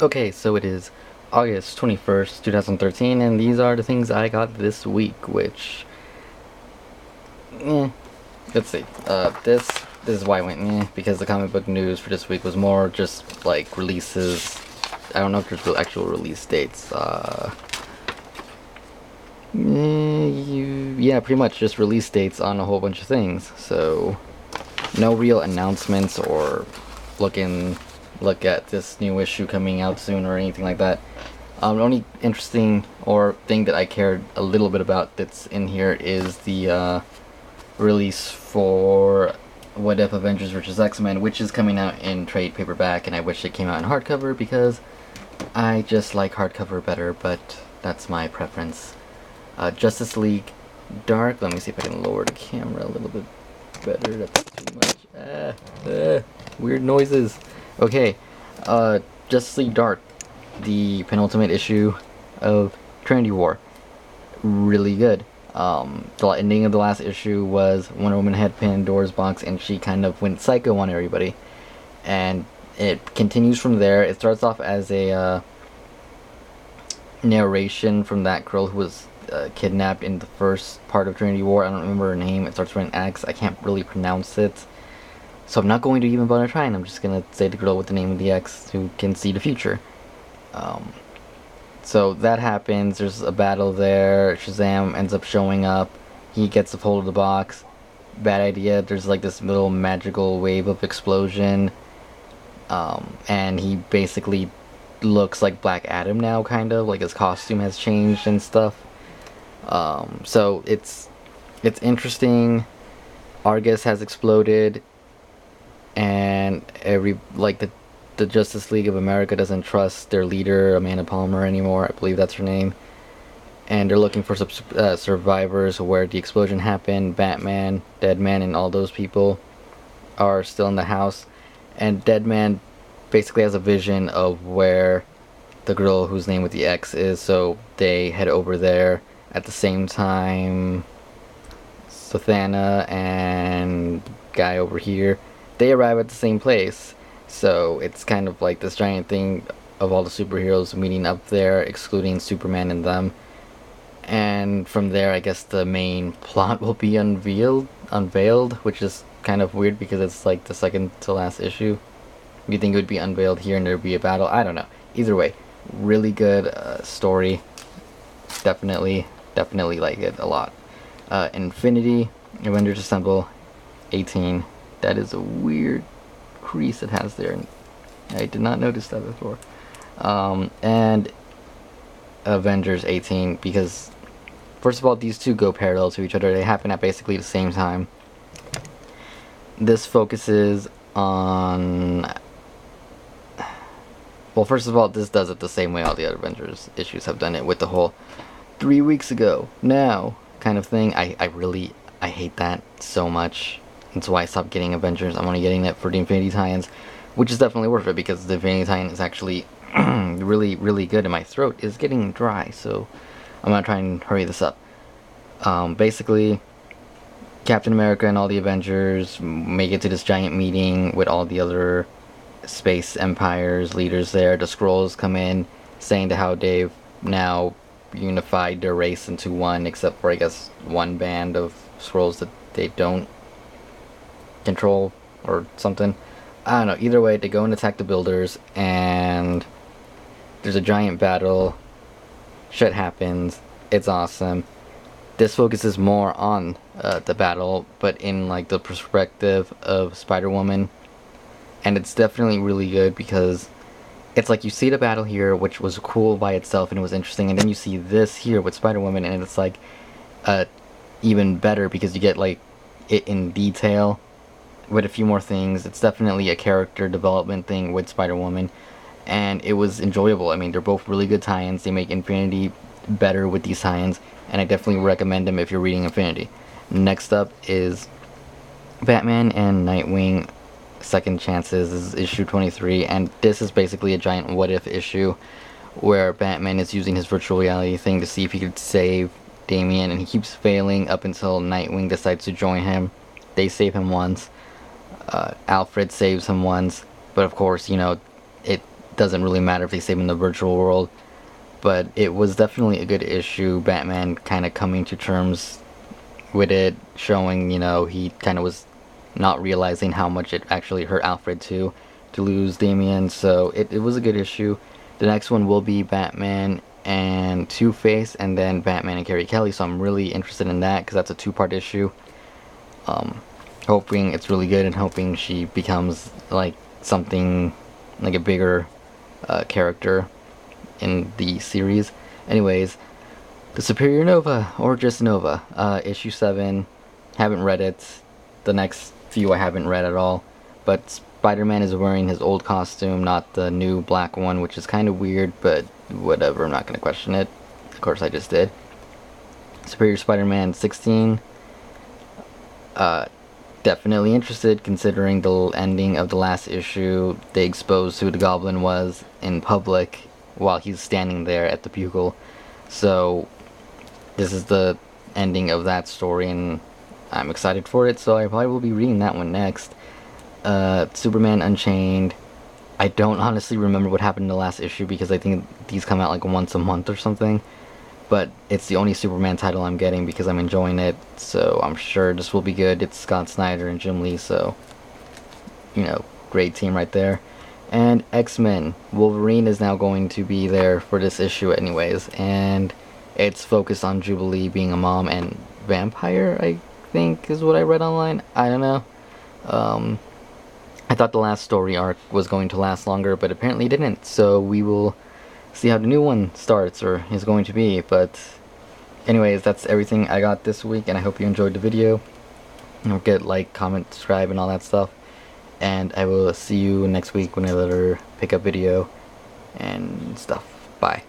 Okay, so it is August 21st, 2013, and these are the things I got this week, which, eh, let's see. This is why I went because the comic book news for this week was more just like releases. I don't know if there's actual release dates. Yeah, pretty much just release dates on a whole bunch of things. So, no real announcements or looking look at this new issue coming out soon or anything like that. The only interesting or thing that I cared a little bit about that's in here is the release for What If Avengers vs. X-Men, which is coming out in trade paperback, and I wish it came out in hardcover because I just like hardcover better, but that's my preference. Justice League Dark. Let me see if I can lower the camera a little bit better. That's too much. Weird noises. Okay. Justice League Dark, the penultimate issue of Trinity War. Really good. The ending of the last issue was Wonder Woman had Pandora's box and she kind of went psycho on everybody. And it continues from there. It starts off as a narration from that girl who was kidnapped in the first part of Trinity War. I don't remember her name. It starts with an X. I can't really pronounce it. So I'm not going to even bother trying. I'm just going to say the girl with the name of the X who can see the future. So that happens. There's a battle there. Shazam ends up showing up. He gets a hold of the box. Bad idea. There's like this little magical wave of explosion. And he basically looks like Black Adam now, kind of. Like his costume has changed and stuff. So it's interesting. Argus has exploded. And the Justice League of America doesn't trust their leader, Amanda Palmer, anymore. I believe that's her name. And they're looking for survivors where the explosion happened. Batman, Deadman, and all those people are still in the house. And Deadman basically has a vision of where the girl whose name with the X is, so they head over there. At the same time, Zathana and guy over here, they arrive at the same place. So it's kind of like this giant thing of all the superheroes meeting up there, excluding Superman and them. And from there, I guess the main plot will be unveiled, which is kind of weird because it's like the second to last issue. You think it would be unveiled here and there'd be a battle? I don't know. Either way, really good story. Definitely like it a lot. Infinity, Avengers Assemble, 18. That is a weird crease it has there. I did not notice that before. And Avengers 18, because first of all, these two go parallel to each other. They happen at basically the same time. This focuses on... Well, first of all, this does it the same way all the other Avengers issues have done it, with the whole 3 weeks ago, now kind of thing. I hate that so much. That's why I stopped getting Avengers. I'm only getting it for the Infinity tie-ins, which is definitely worth it because the Infinity tie-in is actually really good, and my throat is getting dry, so I'm gonna try and hurry this up. Basically, Captain America and all the Avengers make it to this giant meeting with all the other space empires leaders there. The Skrulls come in saying to how they've now unified their race into one, except for I guess one band of Skrulls that they don't control or something. I don't know. Either way, they go and attack the builders, and there's a giant battle. Shit happens. It's awesome. This focuses more on the battle, but in like the perspective of Spider-Woman, and it's definitely really good because it's like you see the battle here, which was cool by itself and it was interesting, and then you see this here with Spider-Woman, and it's like even better because you get like it in detail with a few more things. It's definitely a character development thing with Spider-Woman, and it was enjoyable. I mean, they're both really good tie-ins. They make Infinity better with these tie-ins, and I definitely recommend them if you're reading Infinity. Next up is Batman and Nightwing Second Chances. This is issue 23, and this is basically a giant what-if issue where Batman is using his virtual reality thing to see if he could save Damian, and he keeps failing up until Nightwing decides to join him. They save him once. Alfred saves him once, but of course, you know, doesn't really matter if they save him in the virtual world. But it was definitely a good issue. Batman kind of coming to terms with it, showing, you know, he kind of was not realizing how much it actually hurt Alfred too, to lose Damian. So it was a good issue. The next one will be Batman and Two-Face, and then Batman and Carrie Kelly. So I'm really interested in that because that's a two-part issue. Hoping it's really good and hoping she becomes like something like a bigger character in the series. Anyways, the Superior Nova, or just Nova, issue 7. Haven't read it. The next few I haven't read at all. But Spider-Man is wearing his old costume, not the new black one, which is kind of weird, but whatever, I'm not going to question it. Of course I just did. Superior Spider-Man 16. Definitely interested, considering the ending of the last issue. They exposed who the Goblin was in public while he's standing there at the Bugle. So this is the ending of that story, and I'm excited for it, so I probably will be reading that one next. Superman Unchained. I don't honestly remember what happened in the last issue because I think these come out like once a month or something. But it's the only Superman title I'm getting because I'm enjoying it, so I'm sure this will be good. It's Scott Snyder and Jim Lee, so, you know, great team right there. And X-Men. Wolverine is now going to be there for this issue anyways, and it's focused on Jubilee being a mom and vampire, I think is what I read online. I don't know. I thought the last story arc was going to last longer, but apparently it didn't, so we will see how the new one starts, or is going to be. But anyways, that's everything I got this week, and I hope you enjoyed the video. Don't forget, like, comment, subscribe, and all that stuff. And I will see you next week when I let her pick up video and stuff. Bye.